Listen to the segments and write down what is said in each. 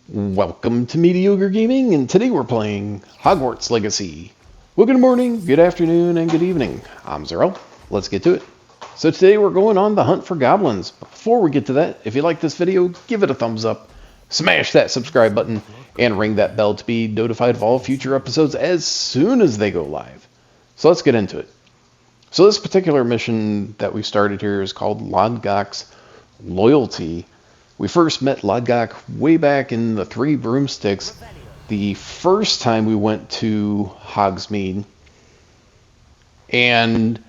Welcome to Mediocre Gaming, and today we're playing Hogwarts Legacy. Well, good morning, good afternoon, and good evening. I'm Zero. Let's get to it. So today we're going on the hunt for goblins. Before we get to that, if you like this video, give it a thumbs up, smash that subscribe button, and ring that bell to be notified of all future episodes as soon as they go live. So let's get into it. So this particular mission that we started here is called Lodgok's Loyalty. We first met Lodgok way back in the Three Broomsticks the first time we went to Hogsmeade. And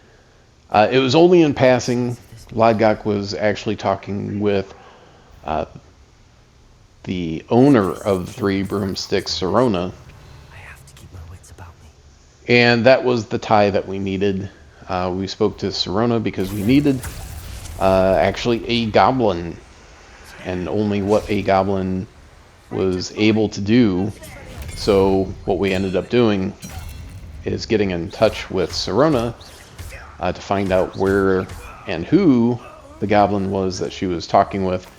it was only in passing. Lodgok was actually talking with the owner of the Three Broomsticks, Sirona. And that was the tie that we needed. We spoke to Sirona because we needed actually a goblin. And only what a goblin was able to do. So what we ended up doing is getting in touch with Sirona to find out where and who the goblin was that she was talking with.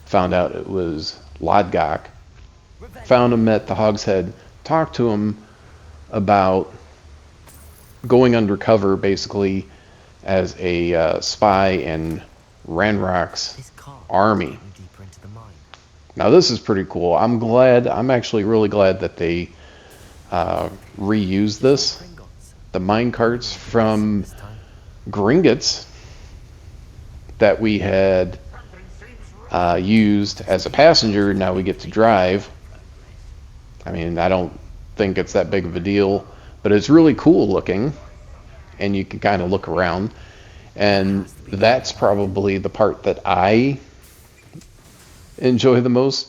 Found out it was Lodgok. Found him at the Hog's Head. Talked to him about going undercover basically as a spy in Ranrok's army. Now this is pretty cool. I'm actually really glad that they reused this. The minecarts from Gringotts that we had used as a passenger, now we get to drive. I mean, I don't think it's that big of a deal, but it's really cool looking, and you can kind of look around. And that's probably the part that I enjoy the most.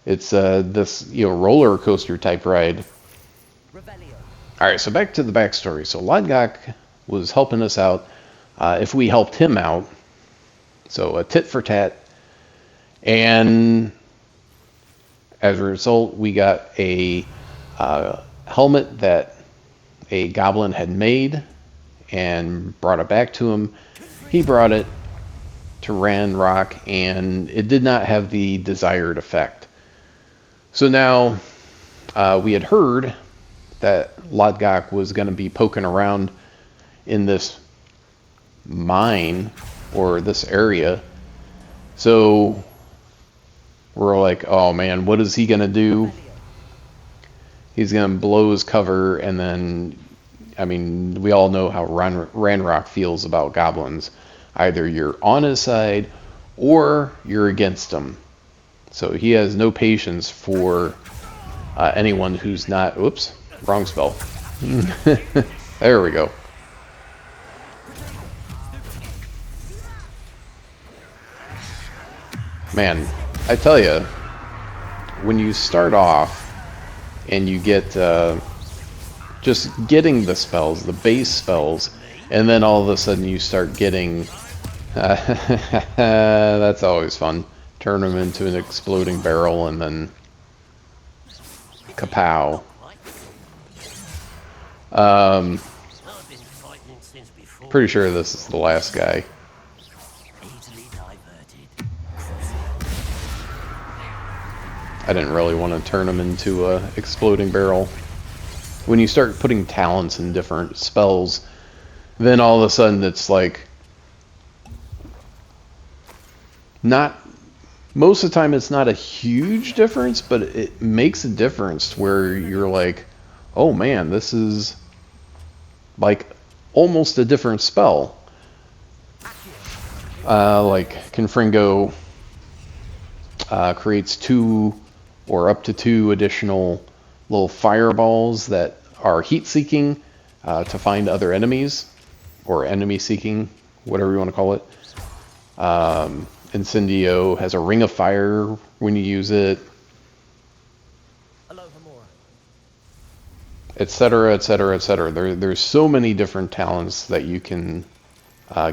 It's this roller coaster type ride. Alright, so back to the backstory. So Lodgok was helping us out if we helped him out. So a tit for tat. And as a result, we got a helmet that a goblin had made and brought it back to him. He brought it to Ranrok, and it did not have the desired effect. So now we had heard that Lodgok was going to be poking around in this mine or this area. So we're like, oh man, what is he going to do? He's going to blow his cover, and then, I mean, we all know how Ranrok feels about goblins. Either you're on his side or you're against him. So he has no patience for anyone who's not... Oops, wrong spell. There we go. Man, I tell you, when you start off and you get just getting the spells, the base spells, and then all of a sudden you start getting... that's always fun. Turn them into an exploding barrel and then... kapow. Pretty sure this is the last guy. I didn't really want to turn him into a exploding barrel. When you start putting talents in different spells, then all of a sudden it's like... not... most of the time it's not a huge difference, but it makes a difference where you're like, oh man, this is like almost a different spell. Like Confringo creates 2 or up to 2 additional little fireballs that are heat seeking to find other enemies, or enemy seeking, whatever you want to call it. Incendio has a ring of fire when you use it, etc., etc., etc. There's so many different talents that you can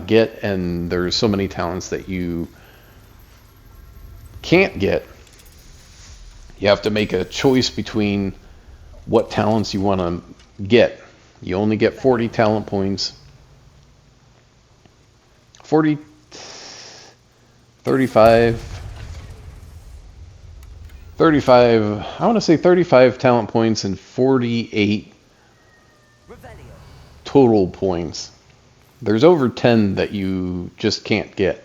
get, and there's so many talents that you can't get. You have to make a choice between what talents you want to get. You only get 40 talent points. 40, 35, 35, I want to say 35 talent points and 48 total points. There's over 10 that you just can't get.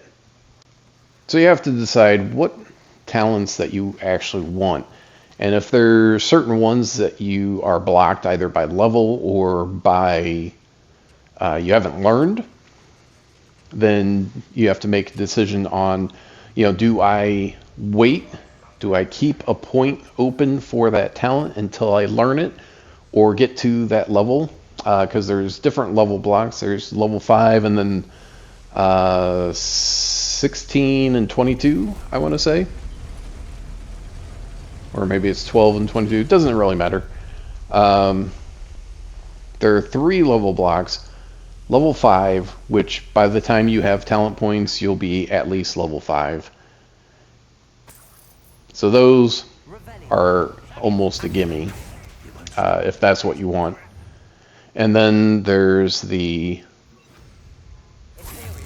So you have to decide what talents that you actually want. And if there are certain ones that you are blocked either by level or by you haven't learned, then you have to make a decision on, do I wait? Do I keep a point open for that talent until I learn it or get to that level? Because there's different level blocks. There's level 5 and then 16 and 22, I want to say. Or maybe it's 12 and 22. It doesn't really matter. There are 3 level blocks. Level 5, which by the time you have talent points, you'll be at least level 5. So those are almost a gimme, if that's what you want. And then there's the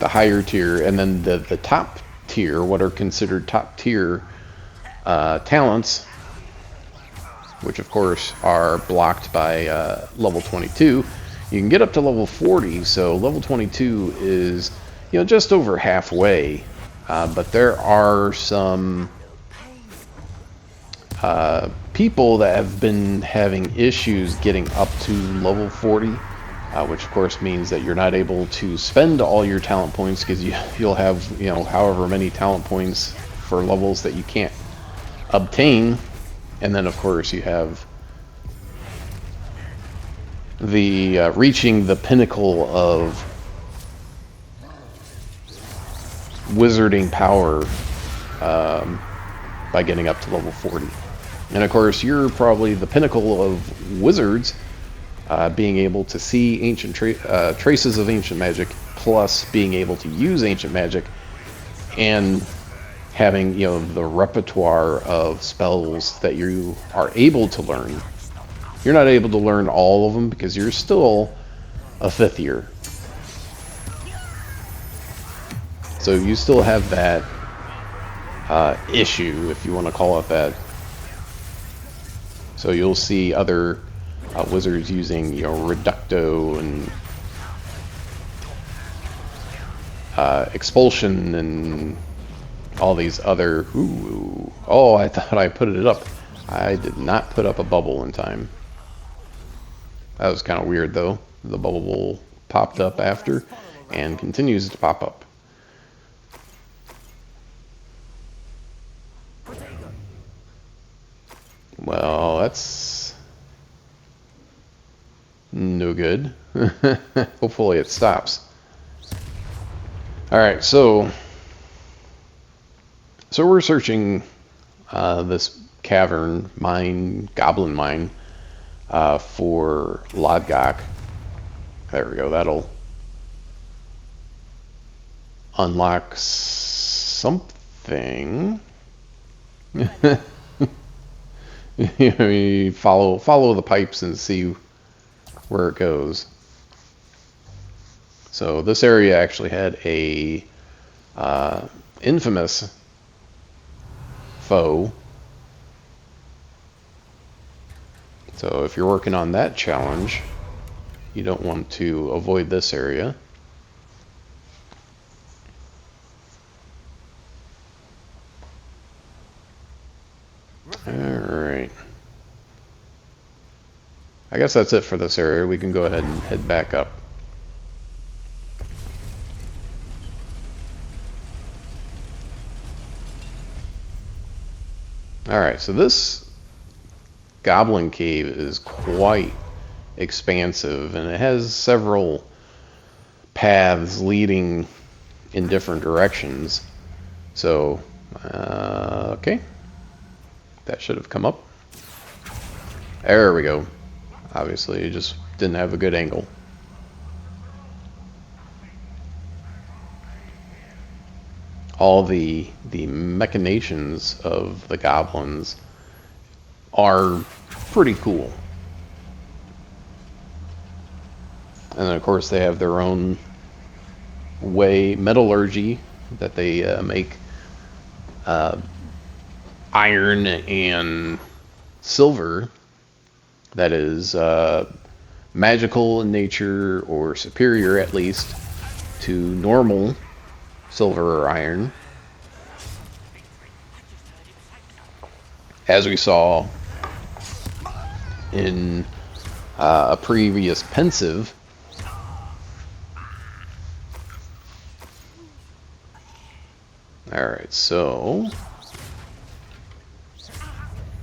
higher tier, and then the top tier, what are considered top tier talents, which of course are blocked by level 22. You can get up to level 40, so level 22 is, just over halfway. But there are some people that have been having issues getting up to level 40, which of course means that you're not able to spend all your talent points because you'll have, however many talent points for levels that you can't obtain. And then of course you have the reaching the pinnacle of wizarding power by getting up to level 40. And of course you're probably the pinnacle of wizards, being able to see ancient traces of ancient magic, plus being able to use ancient magic, and having the repertoire of spells that you are able to learn. You're not able to learn all of them because you're still a 5th year. So you still have that issue, if you want to call it that. So you'll see other wizards using, Reducto and Expulsion and all these other... Ooh. Oh, I thought I put it up. I did not put up a bubble in time. That was kind of weird, though. The bubble popped up after and continues to pop up. Well, that's no good. Hopefully it stops. Alright, so we're searching this cavern mine, Goblin mine, for Lodgok. There we go. That'll unlock something. You follow the pipes and see where it goes. So this area actually had a infamous foe. So if you're working on that challenge, you don't want to avoid this area. Alright. I guess that's it for this area. We can go ahead and head back up. Alright, so this Goblin cave is quite expansive, and it has several paths leading in different directions. So, okay. That should have come up. There we go. Obviously, it just didn't have a good angle. All the machinations of the goblins are pretty cool. And then, of course, they have their own metallurgy that they make iron and silver that is magical in nature, or superior at least, to normal silver or iron. As we saw in a previous pensive. Alright, so...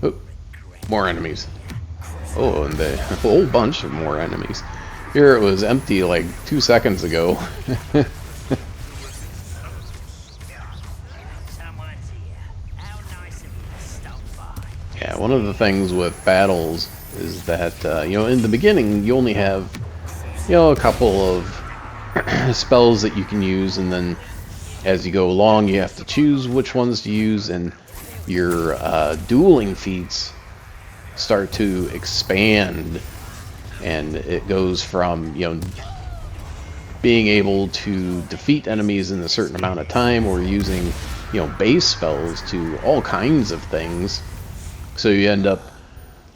Oh, more enemies. Oh, and a whole bunch of more enemies. Here it was empty like 2 seconds ago. Yeah, one of the things with battles is that, you know, in the beginning you only have, you know, a couple of spells that you can use, and then as you go along you have to choose which ones to use, and your dueling feats start to expand, and it goes from, you know, being able to defeat enemies in a certain amount of time, or using, you know, base spells, to all kinds of things. So you end up,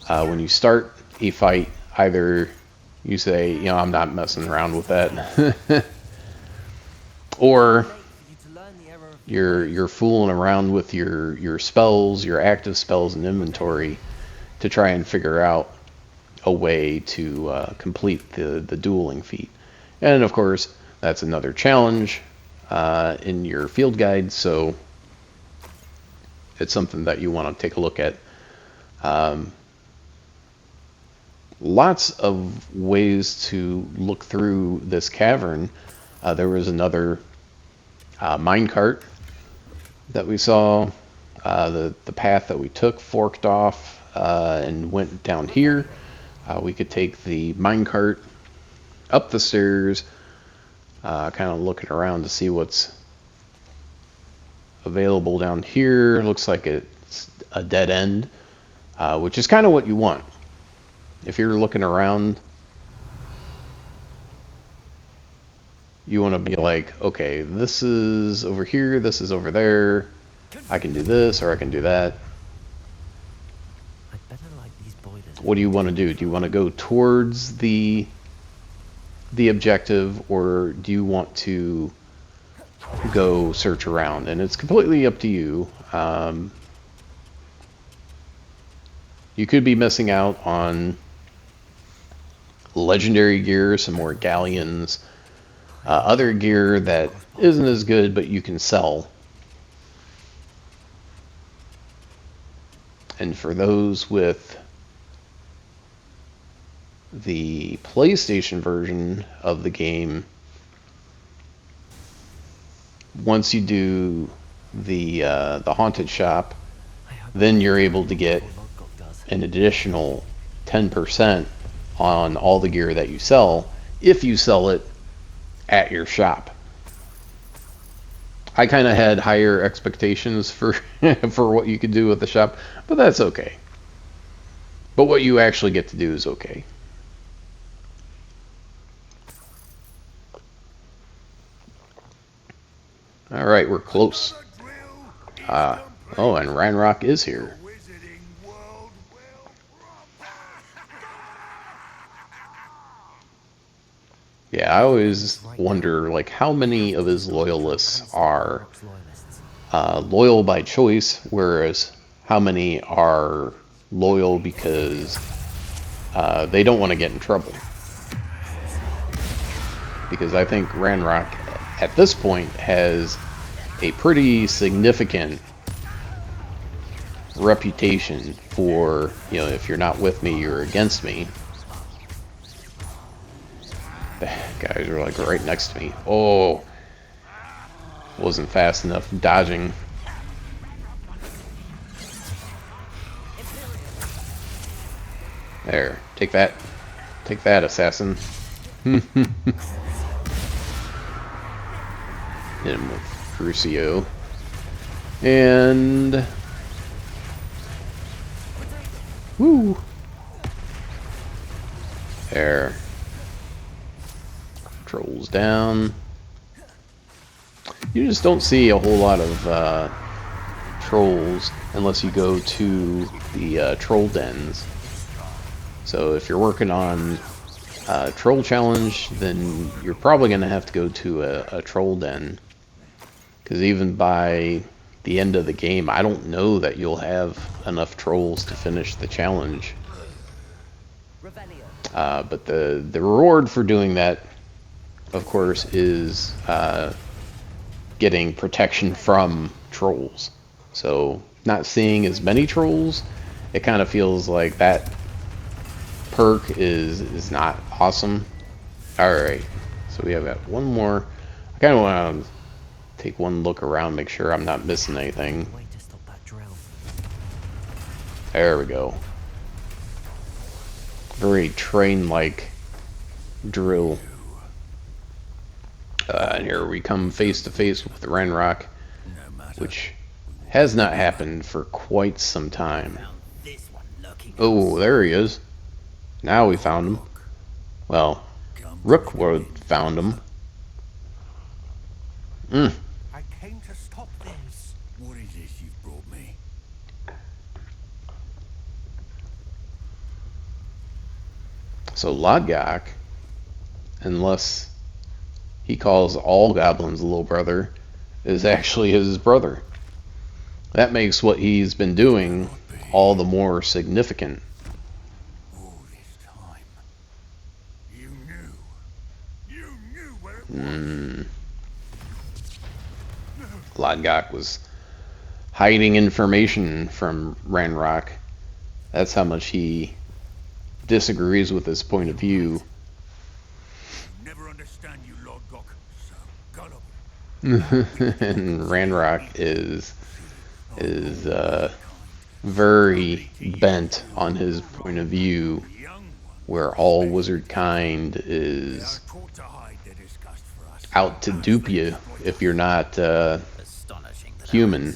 when you start a fight, either you say, you know, I'm not messing around with that, or you're fooling around with your spells, your active spells and inventory, to try and figure out a way to complete the dueling feat. And of course, that's another challenge in your field guide, so it's something that you want to take a look at. Lots of ways to look through this cavern. There was another minecart that we saw. The path that we took forked off and went down here. We could take the minecart up the stairs, kind of looking around to see what's available down here. Looks like it's a dead end, which is kind of what you want. If you're looking around, you want to be like, okay, this is over here, this is over there, I can do this or I can do that. What do you want to do? Do you want to go towards the objective, or do you want to go search around? And it's completely up to you. You could be missing out on legendary gear, some more galleons, other gear that isn't as good but you can sell. And for those with the PlayStation version of the game, once you do the haunted shop, then you're able to get an additional 10% on all the gear that you sell, if you sell it at your shop. I kind of had higher expectations for for what you could do with the shop, but that's okay. But what you actually get to do is okay. Alright, we're close. Oh, and Ranrok is here. Yeah, I always wonder, like, how many of his loyalists are loyal by choice, whereas how many are loyal because they don't want to get in trouble. Because I think Ranrok, at this point, has a pretty significant reputation for, you know, if you're not with me, you're against me. Guys are like right next to me. Oh, wasn't fast enough dodging. There, take that, assassin. Hit him with Crucio, and woo, there. Trolls down. You just don't see a whole lot of trolls unless you go to the troll dens. So if you're working on a troll challenge, then you're probably going to have to go to a troll den. Because even by the end of the game, I don't know that you'll have enough trolls to finish the challenge. But the reward for doing that, of course, is getting protection from trolls. So not seeing as many trolls, it kind of feels like that perk is not awesome. Alright, so we have got one more. I kind of want to take one look around, make sure I'm not missing anything. There we go. Very train-like drill. And here we come face to face with Ranrok, which has not happened for quite some time. Oh, there he is. Now we found him. Well, Rookwood found him. I came to stop this. What is this you've brought me? So Lodgok, unless he calls all goblins little brother, is actually his brother. That makes what he's been doing all the more significant. All this time, you knew where it was. Lodgok was hiding information from Ranrok. That's how much he disagrees with his point of view. Never understand you, Lodgok. So gullible. And Ranrok is very bent on his point of view, where all wizard kind is out to dupe you if you're not human.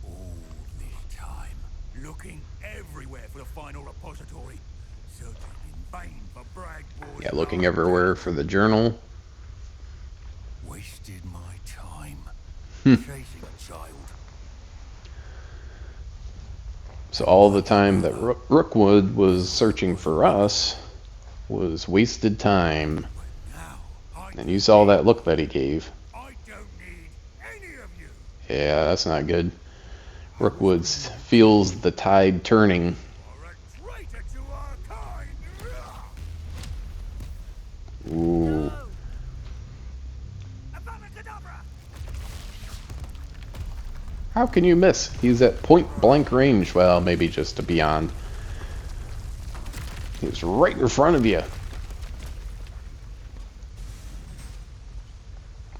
All this time, looking everywhere for the final repository, searching in vain for Bragbor's. Yeah, looking everywhere for the journal. Wasted my time chasing a child. So all the time that Rookwood was searching for us was wasted time. And you saw that look that he gave. I don't need any of you. Yeah, that's not good. Rookwood feels the tide turning. Or a traitor to our kind. Ooh. How can you miss? He's at point blank range. Well, maybe just to beyond. He's right in front of you.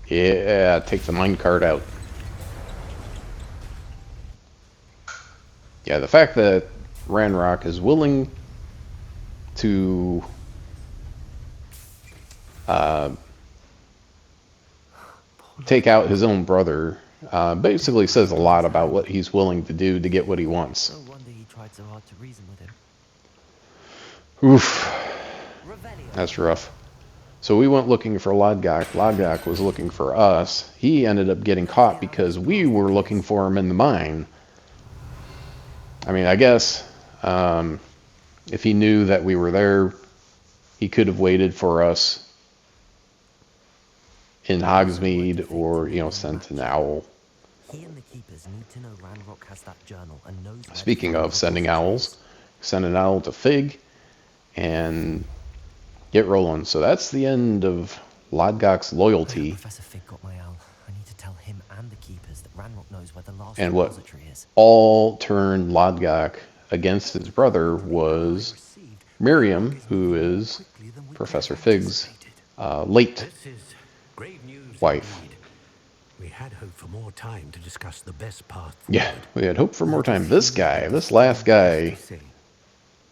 Yeah, take the minecart out. Yeah, the fact that Ranrok is willing to take out his own brother basically says a lot about what he's willing to do to get what he wants. No wonder he tried so hard to reason with him. Oof. That's rough. So we went looking for Lodgok. Lodgok was looking for us. He ended up getting caught because we were looking for him in the mine. I mean, I guess if he knew that we were there, he could have waited for us in Hogsmeade, or, you know, sent an owl. He and the keepers need to know Ranrok has that journal and knows. Speaking of sending owls, send an owl to Fig and get rolling. So that's the end of Lodgok's loyalty. Professor Fig got my owl. I need to tell him and the keepers that Ranrok knows where the last And what repository is. all turned Lodgok against his brother was Miriam, who is Professor Fig's late wife. We had hoped for more time to discuss the best path forward. Yeah, we had hoped for more time. This last guy,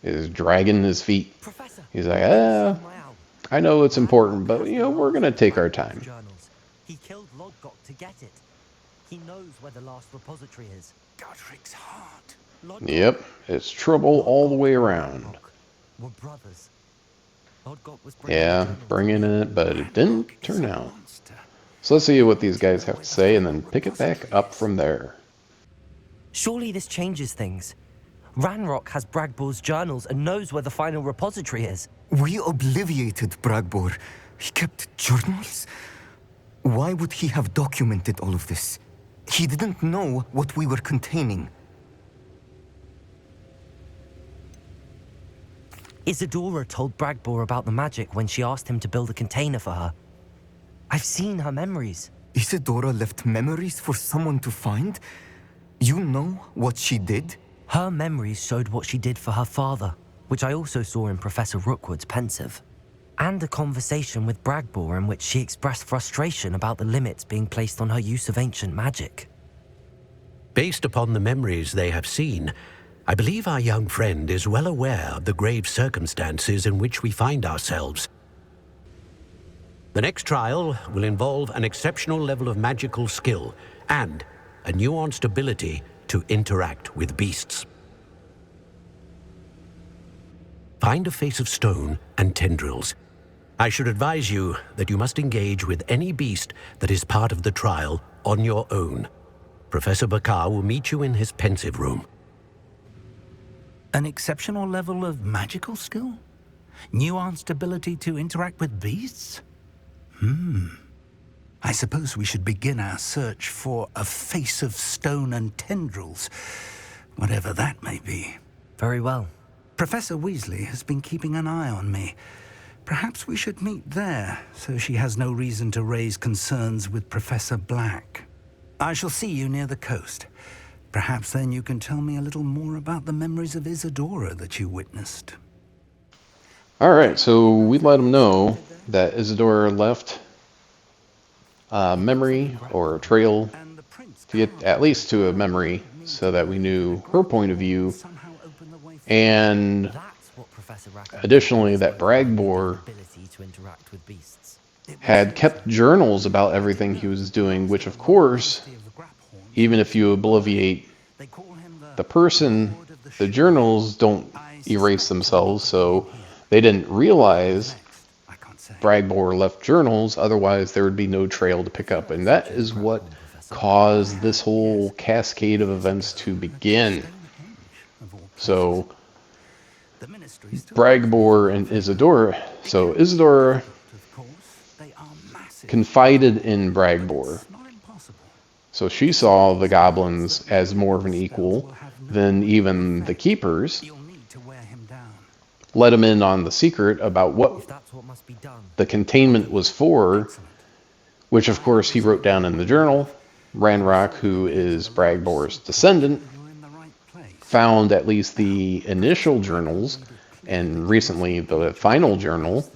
is dragging his feet. Professor, He's like, my owl. I know it's important, but, you know, we're going to take our time. Journals. He killed Lodgok to get it. He knows where the last repository is. Godric's heart. Lodgok Yep, it's trouble all the way around. were brothers. Lodgok was bringing Yeah, the journals. bringing it, but it didn't turn out. Monster. So let's see what these guys have to say and then pick it back up from there. Surely this changes things. Ranrok has Bragbor's journals and knows where the final repository is. We obliviated Bragbor. He kept journals? Why would he have documented all of this? He didn't know what we were containing. Isadora told Bragbor about the magic when she asked him to build a container for her. I've seen her memories. Isadora left memories for someone to find? You know what she did? Her memories showed what she did for her father, which I also saw in Professor Rookwood's pensive. And a conversation with Bragbor in which she expressed frustration about the limits being placed on her use of ancient magic. Based upon the memories they have seen, I believe our young friend is well aware of the grave circumstances in which we find ourselves. The next trial will involve an exceptional level of magical skill and a nuanced ability to interact with beasts. Find a face of stone and tendrils. I should advise you that you must engage with any beast that is part of the trial on your own. Professor Bakar will meet you in his pensive room. An exceptional level of magical skill? Nuanced ability to interact with beasts? I suppose we should begin our search for a face of stone and tendrils, whatever that may be. Very well. Professor Weasley has been keeping an eye on me. Perhaps we should meet there, so she has no reason to raise concerns with Professor Black. I shall see you near the coast. Perhaps then you can tell me a little more about the memories of Isadora that you witnessed. Alright, so we let him know that Isadora left a memory or a trail to get at least to a memory so that we knew her point of view. And That's what Professor Rackham additionally, that Bragbor ability to interact with beasts. had kept journals about everything he was doing, which of course, even if you obliviate the person, the journals don't erase themselves, so they didn't realize Bragbor left journals, otherwise there would be no trail to pick up. And that is what caused this whole cascade of events to begin. So, Bragbor and Isadora. So, Isadora confided in Bragbor. So she saw the goblins as more of an equal than even the keepers. Let him in on the secret about what That's what must be done. the containment was for, which of course he wrote down in the journal. Ranrok, who is Bragbor's descendant, found at least the initial journals, and recently the final journal,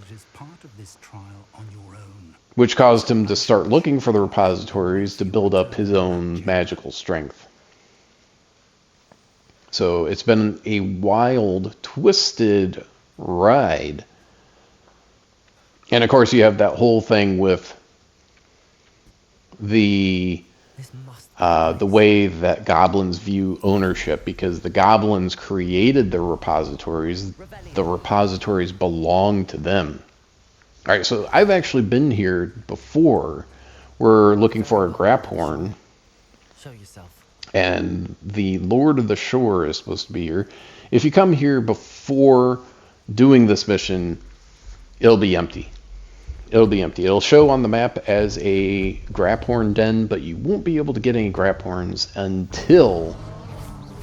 which caused him to start looking for the repositories to build up his own magical strength. So it's been a wild, twisted ride. And of course you have that whole thing with the way that goblins view ownership, because the goblins created the repositories. The repositories belong to them. All right, so I've actually been here before. We're looking for a Graphorn, Show yourself. and the Lord of the Shore is supposed to be here. If you come here before doing this mission, it'll be empty. It'll be empty. It'll show on the map as a Graphorn den, but you won't be able to get any Graphorns until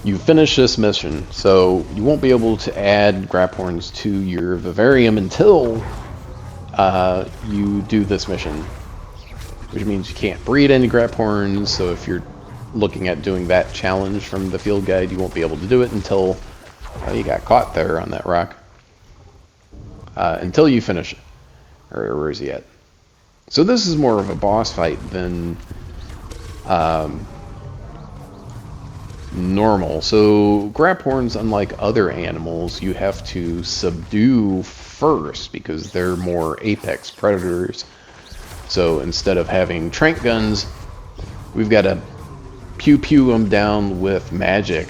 you finish this mission. So you won't be able to add Graphorns to your vivarium until you do this mission, which means you can't breed any Graphorns. So if you're looking at doing that challenge from the field guide, you won't be able to do it until you got caught there on that rock. Until you finish it. Or where is he at? So this is more of a boss fight than normal. So Graphorns, unlike other animals, you have to subdue first because they're more apex predators. So instead of having trank guns, we've got to pew them down with magic.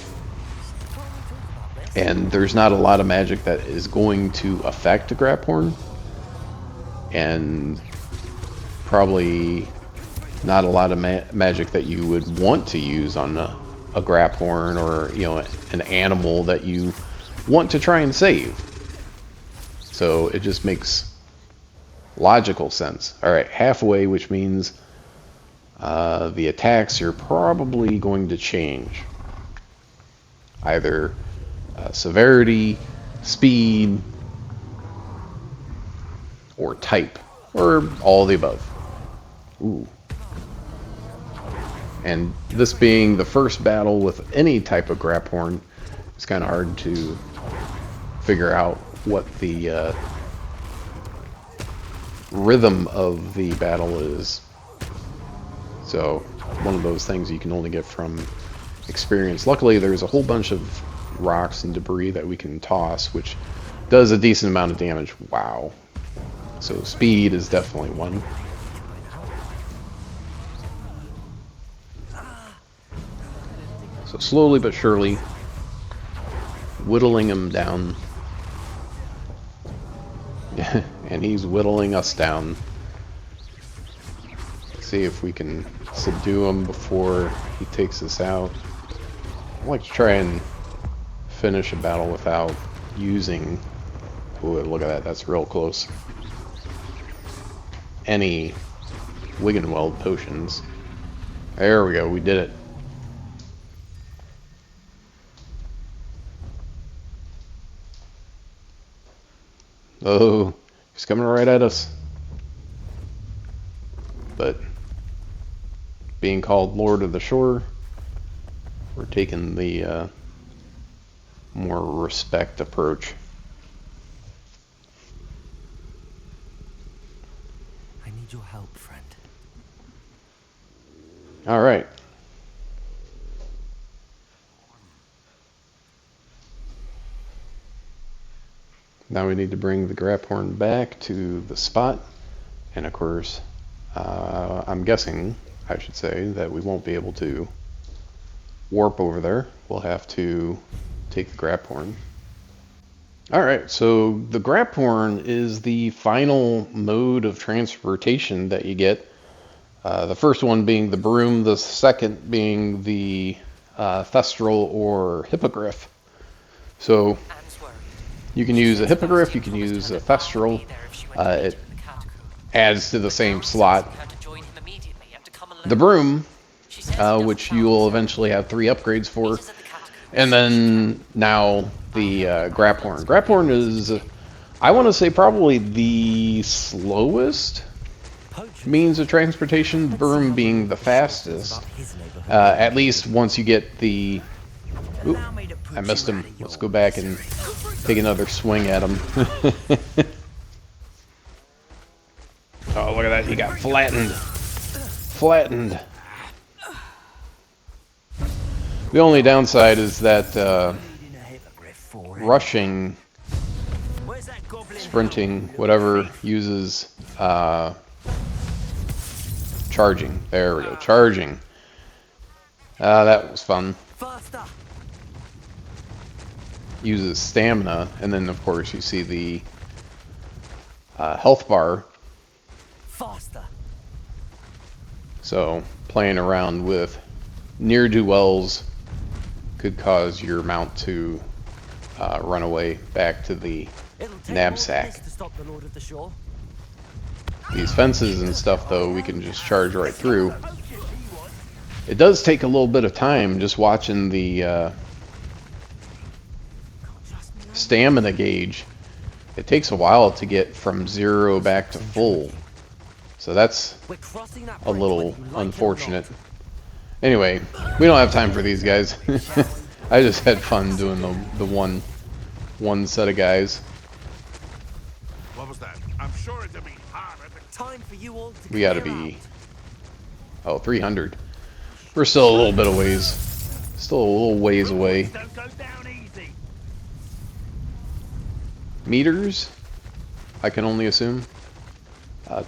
And there's not a lot of magic that is going to affect a Graphorn. And probably not a lot of magic that you would want to use on a Graphorn or, you know, an animal that you want to try and save. So it just makes logical sense. Alright, halfway, which means the attacks are probably going to change. Either severity, speed, or type, or all of the above. Ooh. And this being the first battle with any type of Graphorn, it's kind of hard to figure out what the rhythm of the battle is. So, one of those things you can only get from experience. Luckily, there's a whole bunch of rocks and debris that we can toss, which does a decent amount of damage. Wow. So speed is definitely one. So slowly but surely, whittling him down. And he's whittling us down. See if we can subdue him before he takes us out. I like to try and finish a battle without using... Ooh, look at that, that's real close. Any Wiggenweld potions. There we go, we did it. Oh, he's coming right at us. But being called Lord of the Shore, we're taking the more respect approach. I need your help, friend. All right. Now we need to bring the Graphorn back to the spot, and of course, I'm guessing, I should say, that we won't be able to warp over there. We'll have to take the Graphorn. Alright, so the Graphorn is the final mode of transportation that you get. The first one being the broom, the second being the Thestral or Hippogriff. So you can use a Hippogriff, you can use a Thestral. It adds to the same slot. The broom, which you will eventually have 3 upgrades for. And then now the Graphorn. Graphorn is, I want to say, probably the slowest means of transportation, the broom being the fastest. At least once you get the... Oop, I missed him. Let's go back and take another swing at him. Oh, look at that. He got flattened. Flattened. The only downside is that rushing, sprinting, whatever, uses charging. There we go. Charging. That was fun. Uses stamina, and then of course you see the health bar. So playing around with ne'er-do-wells could cause your mount to run away back to the knapsack. These fences and stuff, though, we can just charge right through. It does take a little bit of time just watching the stamina gauge. It takes a while to get from 0 back to full. So that's a little unfortunate. Anyway, we don't have time for these guys. I just had fun doing the one set of guys. What was that? I'm sure it'll be hard at the Time for you all to We gotta be... Oh, 300. We're still a little bit of ways. Still a little ways away. Don't go down easy. Meters, I can only assume.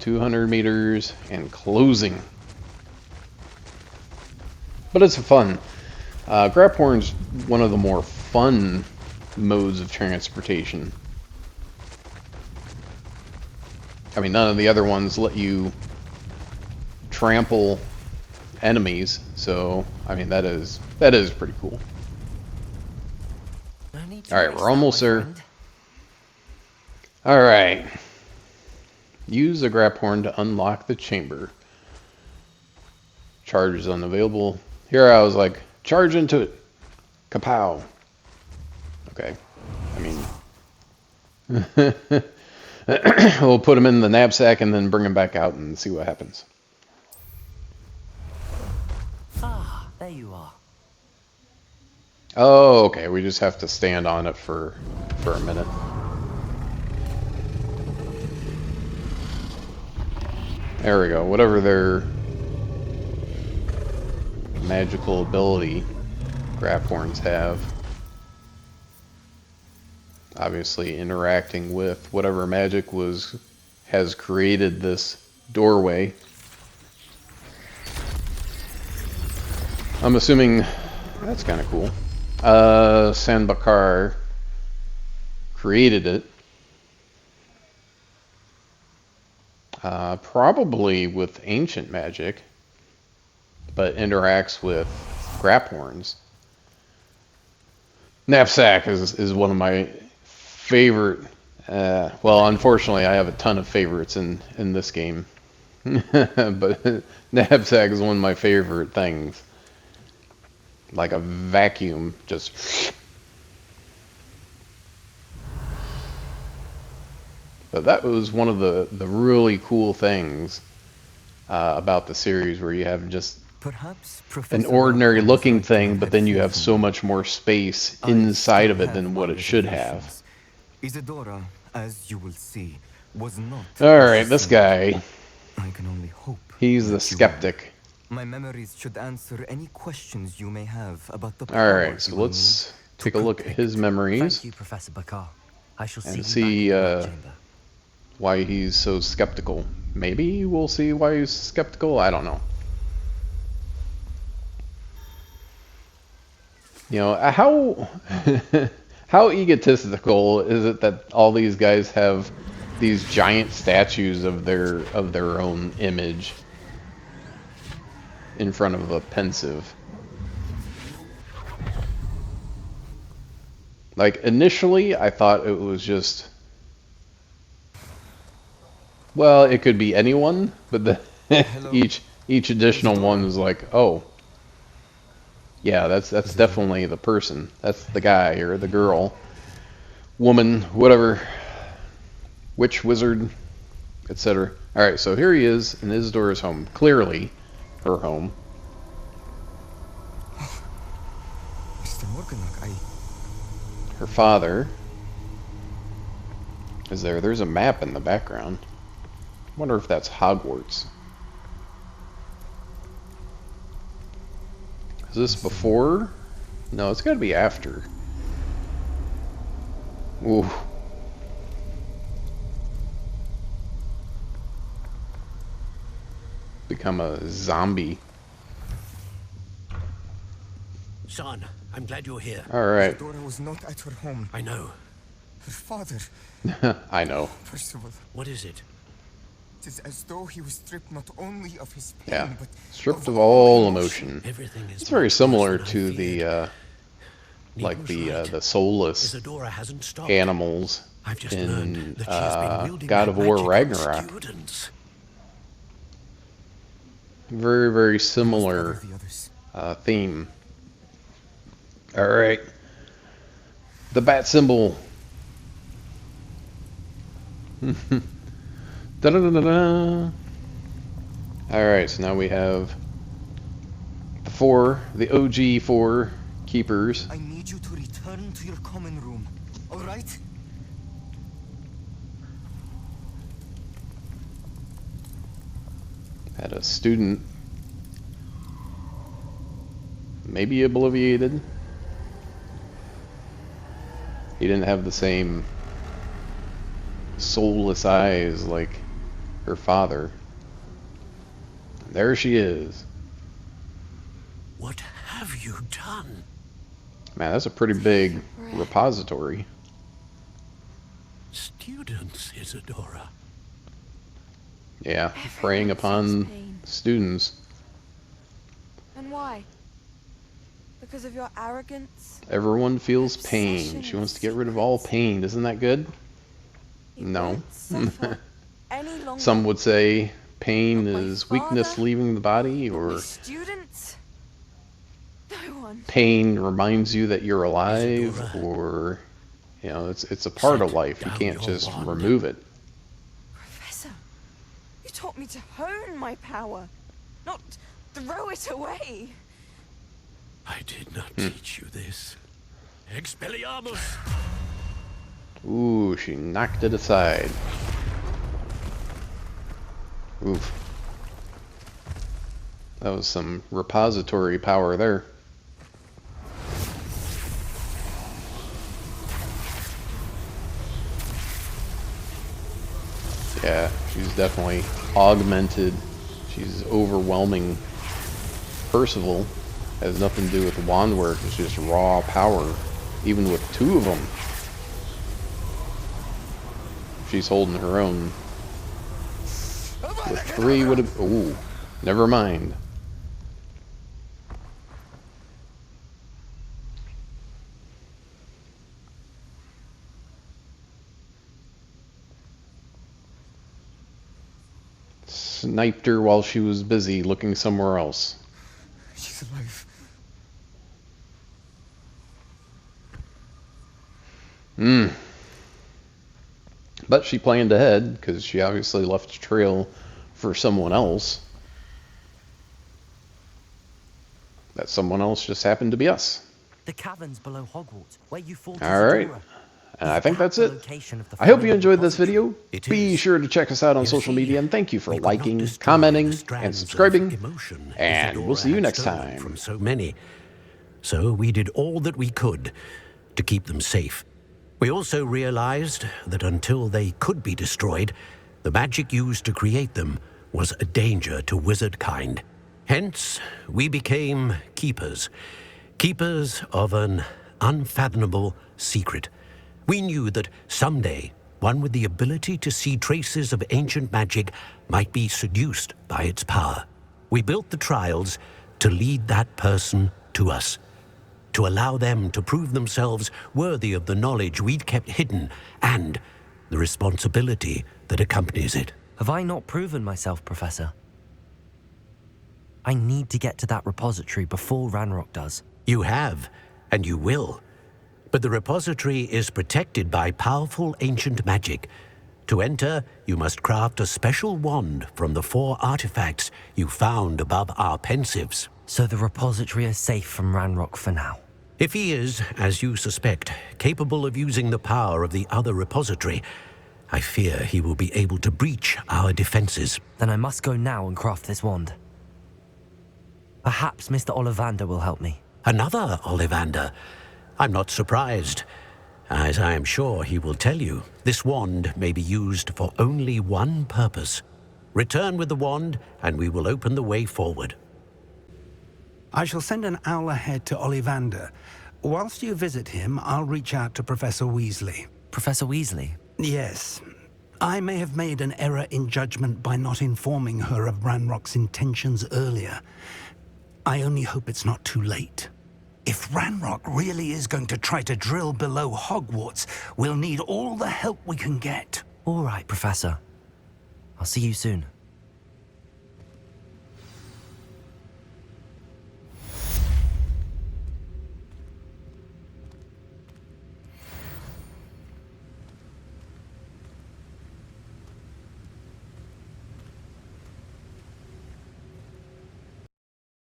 200 meters and closing. But it's fun. Graphorn's one of the more fun modes of transportation. I mean, none of the other ones let you trample enemies. So I mean that is pretty cool. No need to All right, race we're that, almost my there. friend. All right. Use the grab horn to unlock the chamber. Charge is unavailable. Here I was like, charge into it. Kapow. Okay. I mean, we'll put him in the knapsack and then bring him back out and see what happens. Ah, there you are. Oh, okay. We just have to stand on it for a minute. There we go. Whatever their magical ability grab horns have. Obviously interacting with whatever magic has created this doorway. I'm assuming that's kind of cool. Sanbakar created it. Probably with ancient magic, but interacts with grab horns. Knapsack is one of my favorite. Well, unfortunately, I have a ton of favorites in this game, but knapsack is one of my favorite things. Like a vacuum, just. But that was one of the really cool things about the series, where you have just Perhaps an Professor ordinary Lodgok looking was right thing, in but her then you have head so for me. much more space I inside still of it have than my what it should have. reservations. Isadora, as you will see, was not. Alright, this innocent. guy, I can only hope. he's the that you are. skeptic. My memories should answer any questions you may have about the Alright, powers so you will let's need to take a look at his protect. memories Thank you, Professor Bakar. I shall and see you back in the see Black Chamber. why he's so skeptical. Maybe we'll see why he's skeptical, I don't know. You know, how how egotistical is it that all these guys have these giant statues of their own image in front of a pensive? Like initially I thought it was just, well, it could be anyone, but then each additional one was like, oh, yeah, that's definitely the person. That's the guy or the girl, woman, whatever, witch, wizard, etc. All right, so here he is in Isidora's home. Clearly, her home. Mr. Morganach, Her father is there. There's a map in the background. I wonder if that's Hogwarts. Is this before? No, it's got to be after. Ooh. Become a zombie. Son, I'm glad you're here. All right. Isadora was not at her home. I know. Her father, I know. Percival. What is it? It is as though he was stripped not only of his pain, Yeah. but Stripped of all emotion. emotion. Everything is It's very much similar worse than I to feared. like Neil's the soulless Isadora hasn't stopped. animals I've just in learned that she has been wielding God that of War magic on Ragnarok. students. Very, very Gather similar the others. theme. All right. The bat symbol. Da-da-da-da-da. All right, so now we have the OG 4 keepers. I need you to return to your common room. All right? Had a student, maybe obliviated. He didn't have the same soulless eyes like her father. There she is. What have you done? Man, that's a pretty big repository. Students, Isadora. Yeah, preying upon students. And why? Because of your arrogance? Everyone feels pain. She wants to get rid of all pain. Isn't that good? You No. won't suffer any longer. Some would say pain Not my is weakness father, leaving the body, not my or students. No one. pain reminds you that you're alive, Isadora. or it's a part of Set life. You down can't your just wand. remove it. Professor, you taught me to hone my power, not throw it away. I did not teach you this. Expelliarmus! Ooh, she knocked it aside. Oof. That was some repository power there. Yeah, she's definitely augmented. She's overwhelming Percival. Has nothing to do with wand work. It's just raw power. Even with two of them, she's holding her own. With three would have... Ooh, never mind. Sniped her while she was busy looking somewhere else. She's alive. But she planned ahead, because she obviously left a trail for someone else. That someone else just happened to be us. The caverns below Hogwarts, where you fought Alright. Isadora. And Is I think that that's the it. location of the I hope you final enjoyed this repository? video. It Be is. sure to check us out on You social see, media, and thank you for we could not liking, destroy commenting, the strands and of subscribing. emotion And Isadora we'll see you had next stolen time. From so many. So we did all that we could to keep them safe. We also realized that until they could be destroyed, the magic used to create them was a danger to wizard kind. Hence, we became keepers. Keepers of an unfathomable secret. We knew that someday, one with the ability to see traces of ancient magic might be seduced by its power. We built the trials to lead that person to us, to allow them to prove themselves worthy of the knowledge we'd kept hidden and the responsibility that accompanies it. Have I not proven myself, Professor? I need to get to that repository before Ranrok does. You have, and you will. But the repository is protected by powerful ancient magic. To enter, you must craft a special wand from the 4 artifacts you found above our pensives. So the repository is safe from Ranrok for now. If he is, as you suspect, capable of using the power of the other repository, I fear he will be able to breach our defenses. Then I must go now and craft this wand. Perhaps Mr. Ollivander will help me. Another Ollivander? I'm not surprised. As I am sure he will tell you, this wand may be used for only one purpose. Return with the wand, and we will open the way forward. I shall send an owl ahead to Ollivander. Whilst you visit him, I'll reach out to Professor Weasley. Professor Weasley? Yes. I may have made an error in judgment by not informing her of Ranrock's intentions earlier. I only hope it's not too late. If Ranrok really is going to try to drill below Hogwarts, we'll need all the help we can get. All right, Professor. I'll see you soon.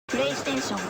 PlayStation